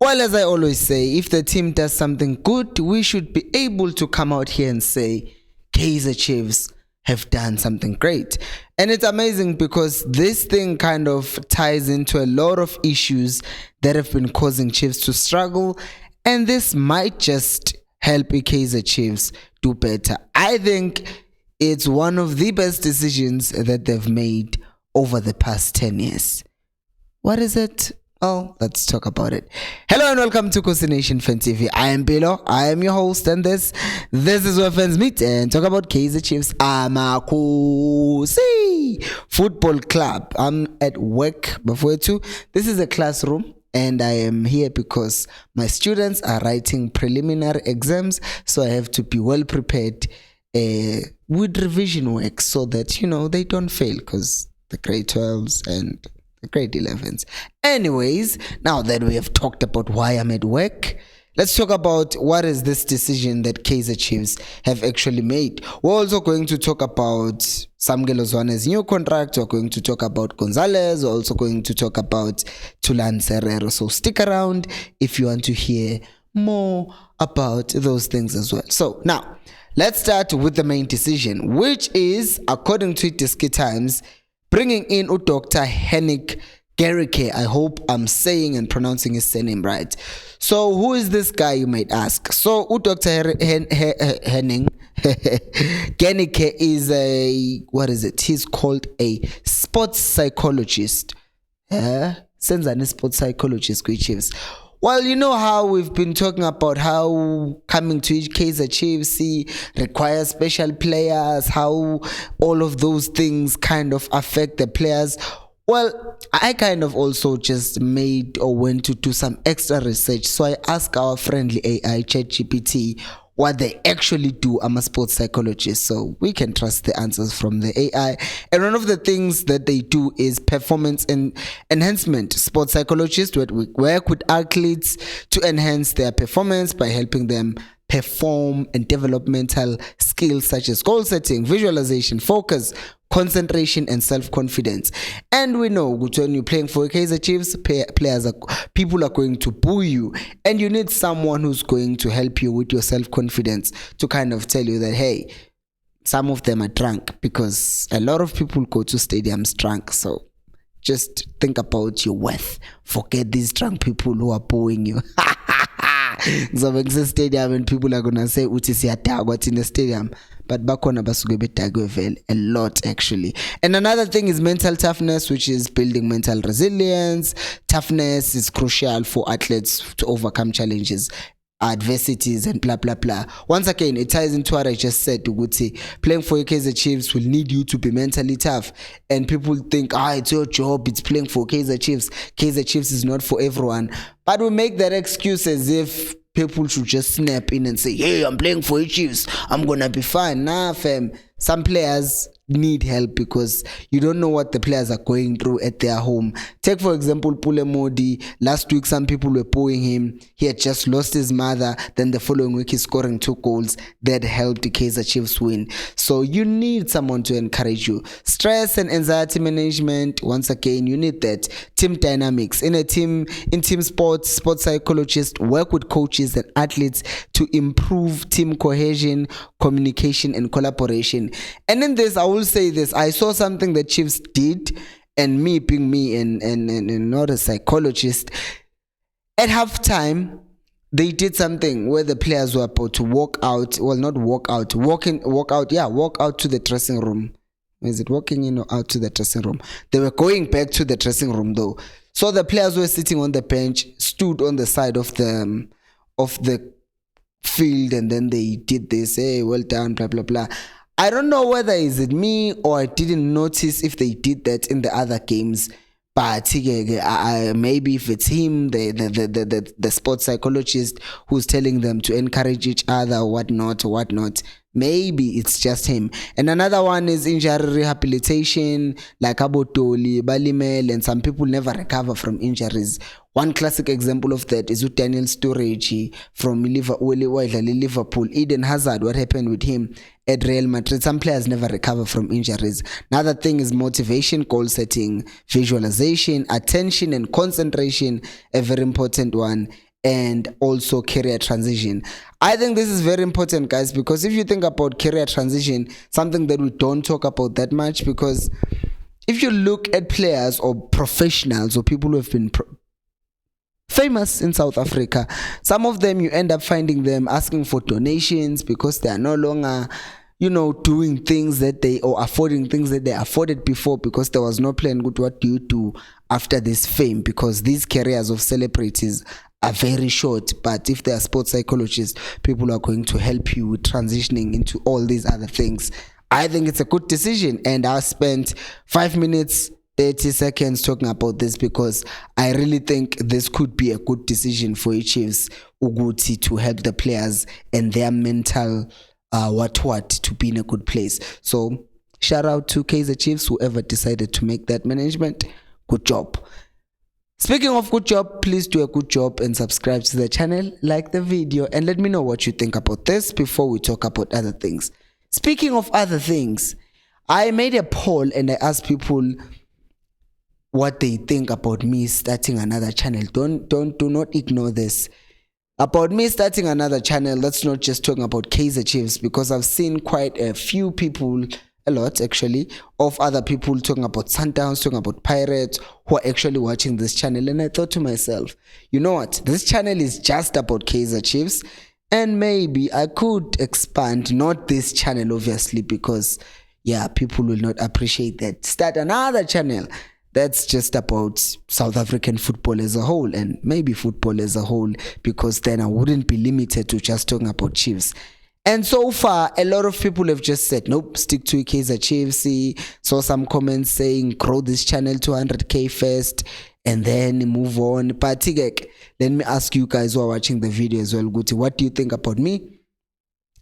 Well, as I always say, if the team does something good, we should be able to come out here and say, Kaizer Chiefs have done something great. And it's amazing because this thing kind of ties into a lot of issues that have been causing Chiefs to struggle. And this might just help Kaizer Chiefs do better. I think it's one of the best decisions that they've made over the past 10 years. What is it? Oh, let's talk about it. Hello and welcome to Khosi Nation Fan TV. I am Bilo. I am your host, and this is where fans meet and talk about Kaizer Chiefs. I'm a Khosi Football Club. I'm at work before too. This is a classroom, and I am here because my students are writing preliminary exams, so I have to be well prepared with revision work so that they don't fail, because the grade 12s and grade 11s. Anyways, now that we have talked about why I'm at work, let's talk about what is this decision that Kaizer Chiefs have actually made. We're also going to talk about Zwaane's new contract. We're going to talk about Gonzalez. We're also going to talk about Tulan Serrero. So stick around if you want to hear more about those things as well. So now, let's start with the main decision, which is, according to Diski Times, bringing in Dr. Henning Gericke. I hope I'm saying and pronouncing his surname right. So who is this guy, you might ask? So Dr. Henning Gericke is he's called a sports psychologist. Senzani sports psychologist, Chiefs. Well, you know how we've been talking about how coming to Kaizer Chiefs requires special players, how all of those things kind of affect the players. Well, I kind of also just went to do some extra research. So I asked our friendly AI, ChatGPT, what they actually do. I'm a sports psychologist, so we can trust the answers from the AI. And one of the things that they do is performance enhancement. Sports psychologists work with athletes to enhance their performance by helping them perform and develop mental skills such as goal setting, visualization, focus, concentration, and self-confidence. And we know when you're playing for Kaizer Chiefs, people are going to boo you, and you need someone who's going to help you with your self-confidence to kind of tell you that, hey, some of them are drunk, because a lot of people go to stadiums drunk. So just think about your worth. Forget these drunk people who are booing you. So the stadium, and people are gonna say what's in the stadium, but back on a lot actually. And another thing is mental toughness, which is building mental resilience. Toughness is crucial for athletes to overcome challenges, adversities, and blah blah blah. Once again, it ties into what I just said. Playing for Kaizer Chiefs will need you to be mentally tough, and people think, it's your job, it's playing for Kaizer Chiefs. Kaizer Chiefs is not for everyone, but we make that excuse as if people should just snap in and say, hey, I'm playing for Chiefs, I'm gonna be fine. Nah, fam. Some players need help because you don't know what the players are going through at their home. Take for example Pule Modi. Last week some people were booing him. He had just lost his mother, then the following week he's scoring 2 goals that helped the Kaizer Chiefs win. So you need someone to encourage you. Stress and anxiety management, once again, you need that. Team dynamics. In team sports psychologists work with coaches and athletes to improve team cohesion, communication, and collaboration. And in this, I will say this, I saw something that Chiefs did, and me being me and not a psychologist, at halftime they did something where the players were about to walk out to the dressing room. Is it walking in or out to the dressing room? They were going back to the dressing room though. So the players were sitting on the bench, stood on the side of the field, and then they did this, hey, well done, blah blah blah. I don't know whether is it me or I didn't notice if they did that in the other games, but maybe if it's him, the sports psychologist who's telling them to encourage each other or whatnot. Maybe it's just him. And another one is injury rehabilitation, like Abotoli, Balimel, and some people never recover from injuries. One classic example of that is with Daniel Sturridge from Liverpool. Eden Hazard, what happened with him at Real Madrid? Some players never recover from injuries. Another thing is motivation, goal setting, visualization, attention and concentration, a very important one. and also career transition. I think this is very important, guys, because if you think about career transition, something that we don't talk about that much, because if you look at players or professionals or people who have been famous in South Africa, some of them you end up finding them asking for donations because they are no longer, doing things that they, or affording things that they afforded before, because there was no plan. Good, what do you do after this fame? Because these careers of celebrities are very short, but if they are sports psychologists, people are going to help you with transitioning into all these other things. I think it's a good decision, and I spent 5 minutes 30 seconds talking about this because I really think this could be a good decision for Chiefs Uguti to help the players and their mental to be in a good place. So shout out to Kaizer Chiefs, whoever decided to make that management. Good job. Speaking of good job, please do a good job and subscribe to the channel, like the video, and let me know what you think about this before we talk about other things. Speaking of other things, I made a poll and I asked people what they think about me starting another channel. Do not ignore this. About me starting another channel, that's not just talking about Kaizer Chiefs, because I've seen quite a few people, a lot actually, of other people talking about Sundowns, talking about Pirates, who are actually watching this channel. And I thought to myself, you know what? This channel is just about Kaizer Chiefs, and maybe I could expand, not this channel obviously, because people will not appreciate that. Start another channel that's just about South African football as a whole, and maybe football as a whole, because then I wouldn't be limited to just talking about Chiefs. And so far, a lot of people have just said, nope, stick to Kaizer Chiefs. Saw some comments saying, grow this channel to 100k first, and then move on. But let me ask you guys who are watching the video as well, Guti, what do you think about me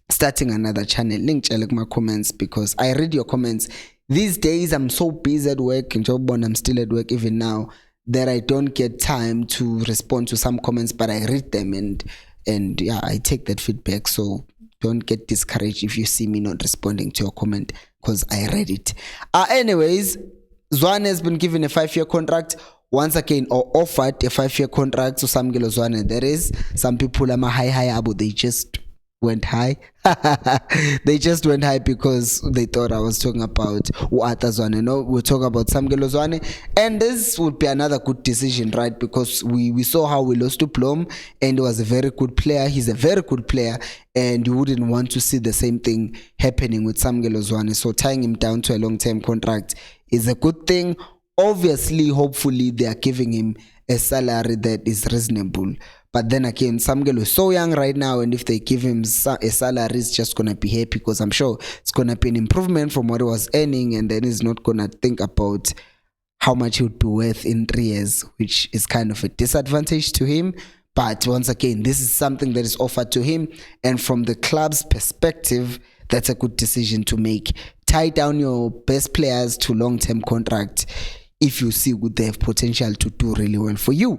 starting another channel? Link check my comments, because I read your comments. These days, I'm so busy at work, and I'm still at work even now, that I don't get time to respond to some comments, but I read them, and I take that feedback. So don't get discouraged if you see me not responding to your comment, because I read it. Anyways, Zwaan has been given a 5-year contract. Once again, or offered a 5-year contract to some Gelo Zwaan. There is some people are high, but they just went high. They just went high because they thought I was talking about Uata Zwaan. No, we're talking about Samgelo Zwaan, and this would be another good decision, right? Because we saw how we lost to Plum, and he was a very good player. He's a very good player, and you wouldn't want to see the same thing happening with Samgelo Zwaan. So tying him down to a long-term contract is a good thing. Obviously, hopefully, they are giving him a salary that is reasonable. But then again, Samgelo is so young right now, and if they give him a salary, he's just going to be happy, because I'm sure it's going to be an improvement from what he was earning, and then he's not going to think about how much he would be worth in 3 years, which is kind of a disadvantage to him. But once again, this is something that is offered to him, and from the club's perspective, that's a good decision to make. Tie down your best players to long-term contract if you see they have potential to do really well for you.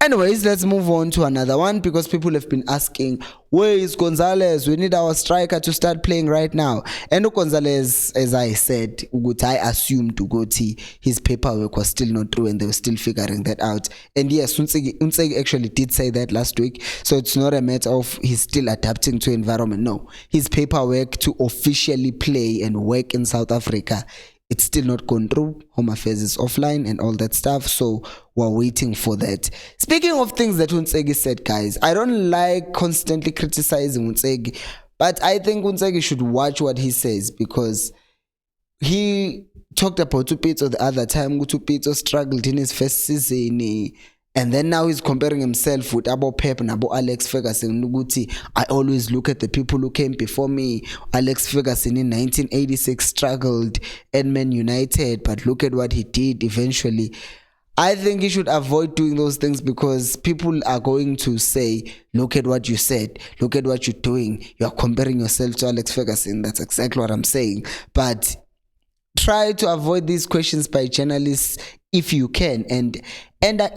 Anyways, let's move on to another one, because people have been asking, where is Gonzalez? We need our striker to start playing right now. And Gonzalez, as I said, I assumed Ugoti, his paperwork was still not through, and they were still figuring that out. And yes, Unsegi actually did say that last week, so it's not a matter of he's still adapting to environment. No, his paperwork to officially play and work in South Africa, it's still not gone through. Home Affairs is offline and all that stuff, so we're waiting for that. Speaking of things that Unsegi said, guys, I don't like constantly criticizing Unsegi, but I think Unsegi should watch what he says, because he talked about Tupito the other time. Tupito struggled in his first season, and then now he's comparing himself with Abo Pep and Abo Alex Ferguson. Nuguti, I always look at the people who came before me. Alex Ferguson in 1986 struggled at Man United, but look at what he did eventually. I think you should avoid doing those things, because people are going to say, look at what you said, look at what you're doing, you're comparing yourself to Alex Ferguson. That's exactly what I'm saying. But try to avoid these questions by journalists if you can, and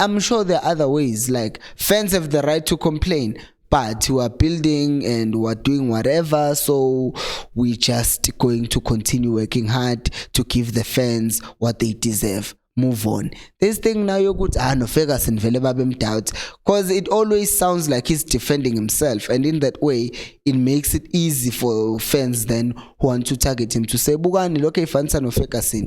I'm sure there are other ways. Like, fans have the right to complain, but we are building and we are doing whatever, so we're just going to continue working hard to give the fans what they deserve. move on. This thing now yokuthi no Ferguson vele babemdoubt, because it always sounds like he's defending himself, and in that way it makes it easy for fans then who want to target him to say bukani lokho ifanisa no Ferguson,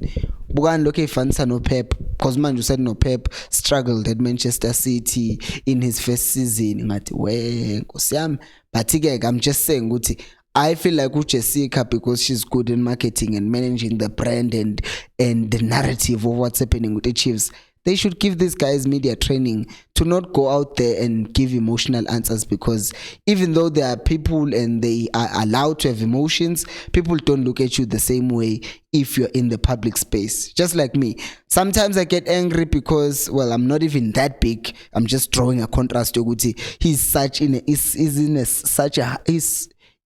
bukani lokho ifanisa no Pep, because manje said no Pep struggled at Manchester City in his first season. Ngathi we Nkosi yami, but ke I'm just saying ukuthi I feel like Jessica, because she's good in marketing and managing the brand and the narrative of what's happening with the Chiefs, they should give these guys media training to not go out there and give emotional answers, because even though there are people and they are allowed to have emotions, people don't look at you the same way if you're in the public space. Just like me, sometimes I get angry because, well, I'm not even that big. I'm just drawing a contrast to Guti. He's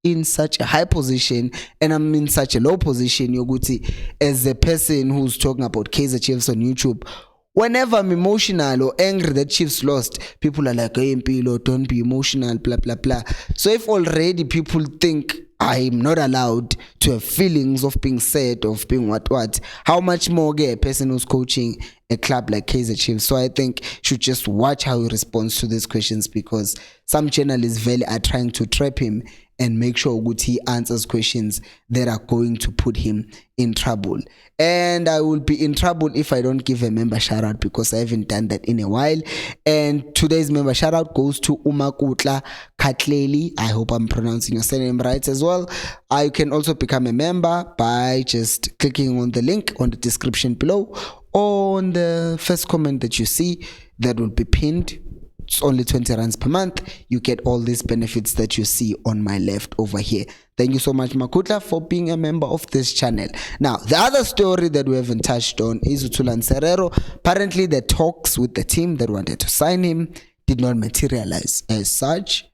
in such a high position and I'm in such a low position. Yoguti, as a person who's talking about Kaizer Chiefs on YouTube, whenever I'm emotional or angry that Chiefs lost, people are like, hey Mpilo, don't be emotional, blah blah blah. So if already people think I'm not allowed to have feelings of being sad, of being what, how much more get a person who's coaching a club like Kaizer Chiefs? So I think should just watch how he responds to these questions, because some journalists really are trying to trap him and make sure that he answers questions that are going to put him in trouble. And I will be in trouble if I don't give a member shout out, because I haven't done that in a while. And today's member shout out goes to Umakutla Katleli. I hope I'm pronouncing your surname right as well. You can also become a member by just clicking on the link on the description below, or on the first comment that you see that will be pinned. It's only 20 rands per month. You get all these benefits that you see on my left over here. Thank you so much, Makutla, for being a member of this channel. Now, the other story that we haven't touched on is Utulan Serero. Apparently, the talks with the team that wanted to sign him did not materialize. As such,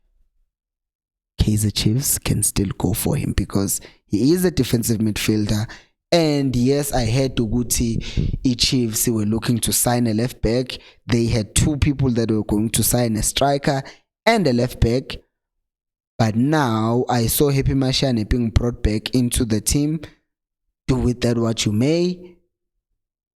Kaizer Chiefs can still go for him because he is a defensive midfielder. And yes, I heard Uguti Chiefs were looking to sign a left back. They had two people that were going to sign, a striker and a left back. But now I saw Happy Mashane being brought back into the team. Do with that what you may.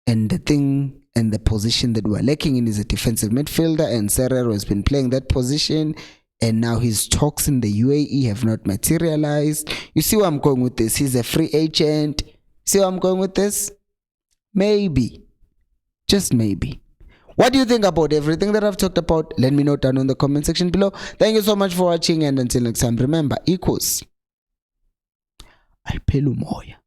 And the thing and the position that we're lacking in is a defensive midfielder, and Serrero has been playing that position. And now his talks in the UAE have not materialized. You see where I'm going with this? He's a free agent. See where I'm going with this? Maybe. Just maybe. What do you think about everything that I've talked about? Let me know down in the comment section below. Thank you so much for watching, and until next time, remember, equals. Alpelu moya.